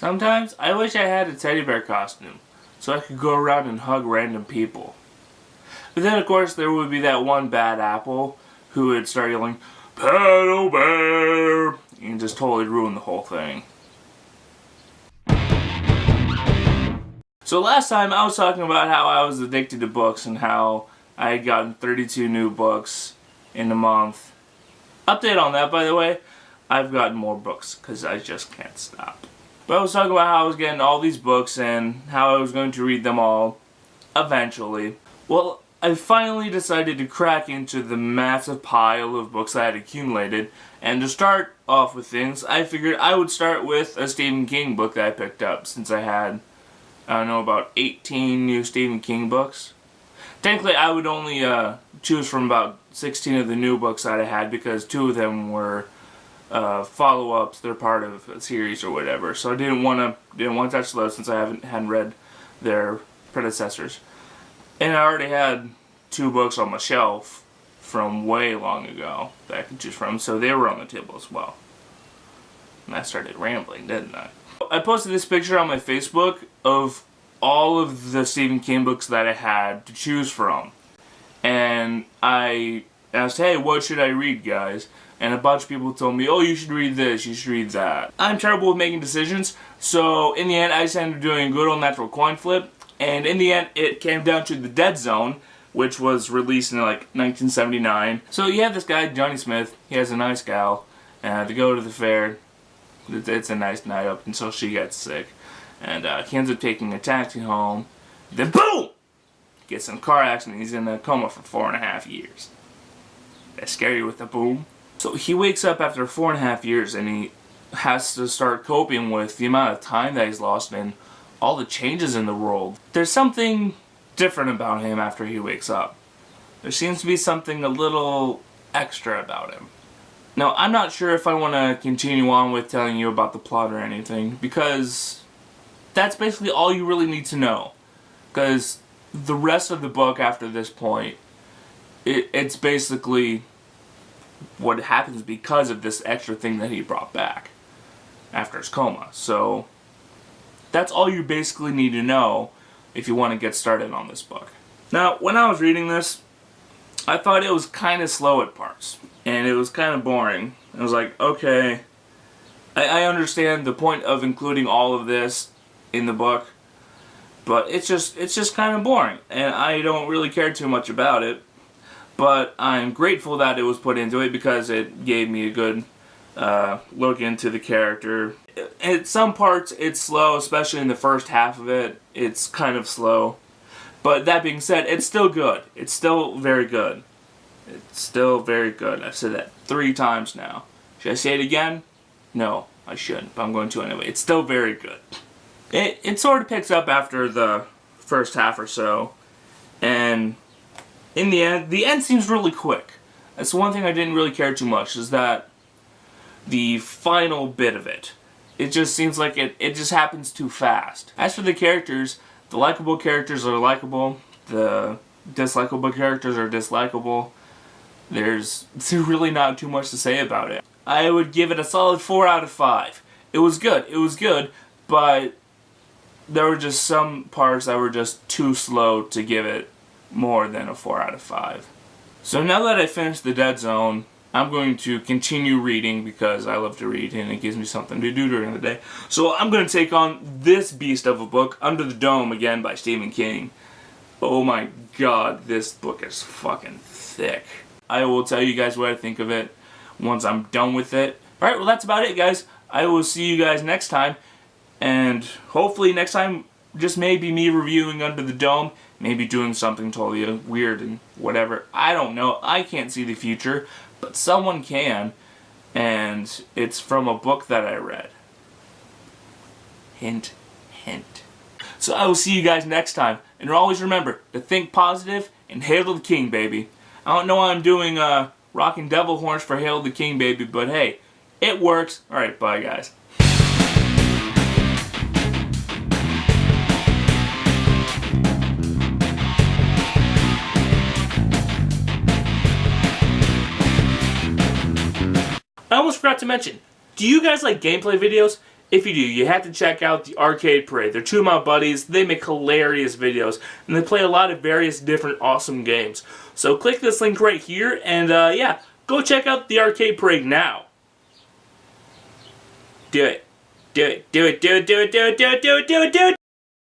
Sometimes I wish I had a teddy bear costume so I could go around and hug random people. But then of course there would be that one bad apple who would start yelling, "Paddle bear!" and just totally ruin the whole thing. So last time I was talking about how I was addicted to books and how I had gotten 32 new books in a month. Update on that, by the way, I've gotten more books because I just can't stop. But I was talking about how I was getting all these books and how I was going to read them all eventually. Well, I finally decided to crack into the massive pile of books I had accumulated, and to start off with things, I figured I would start with a Stephen King book that I picked up since I had, I don't know, about 18 new Stephen King books. Technically, I would only choose from about 16 of the new books that I had because 2 of them were follow-ups. They're part of a series or whatever. So I didn't want to touch those since I hadn't read their predecessors. And I already had 2 books on my shelf from way long ago that I could choose from, so they were on the table as well. And I started rambling, didn't I? I posted this picture on my Facebook of all of the Stephen King books that I had to choose from. And I asked, hey, what should I read, guys? And a bunch of people told me, oh, you should read this, you should read that. I'm terrible with making decisions, so in the end I just ended up doing a good old natural coin flip. And in the end, it came down to The Dead Zone, which was released in like 1979. So you have this guy, Johnny Smith. He has a nice gal. They go to the fair. It's a nice night up until she gets sick. And he ends up taking a taxi home. Then boom! Gets in a car accident. He's in a coma for 4.5 years. That's scary with the boom. So he wakes up after 4.5 years and he has to start coping with the amount of time that he's lost and all the changes in the world. There's something different about him after he wakes up. There seems to be something a little extra about him. Now, I'm not sure if I want to continue on with telling you about the plot or anything, because that's basically all you really need to know. Because the rest of the book after this point, it's basically what happens because of this extra thing that he brought back after his coma. So that's all you basically need to know if you want to get started on this book. Now, when I was reading this, I thought it was kind of slow at parts, and it was kind of boring. I was like, okay, I understand the point of including all of this in the book, but it's just kind of boring, and I don't really care too much about it. But I'm grateful that it was put into it because it gave me a good look into the character. At some parts it's slow, especially in the first half of it. It's kind of slow. But that being said, it's still good. It's still very good. It's still very good. I've said that 3 times now. Should I say it again? No, I shouldn't, but I'm going to anyway. It's still very good. It sort of picks up after the first half or so. And in the end seems really quick. That's one thing I didn't really care too much, is that the final bit of it. It just seems like it just happens too fast. As for the characters, the likable characters are likable, the dislikable characters are dislikable. There's really not too much to say about it. I would give it a solid 4 out of 5. It was good, but there were just some parts that were just too slow to give it more than a 4 out of 5. So now that I finished The Dead Zone, I'm going to continue reading because I love to read and it gives me something to do during the day. So I'm going to take on this beast of a book, Under the Dome, again by Stephen King. Oh my god, this book is fucking thick. I will tell you guys what I think of it once I'm done with it. Alright, well that's about it, guys. I will see you guys next time. And hopefully next time, just maybe me reviewing Under the Dome, maybe doing something totally weird and whatever. I don't know. I can't see the future, but someone can, and it's from a book that I read. Hint, hint. So I will see you guys next time, and always remember to think positive and hail to the king, baby. I don't know why I'm doing rocking devil horns for hail to the king, baby, but hey, it works. Alright, bye guys. I almost forgot to mention, do you guys like gameplay videos? if you do, you have to check out the Arcade Parade. They're two of my buddies. They make hilarious videos, and they play a lot of various different awesome games. So click this link right here, and yeah, go check out the Arcade Parade now. Do it. Do it. Do it. Do it. Do it. Do it. Do it. Do it. Do it. Do it.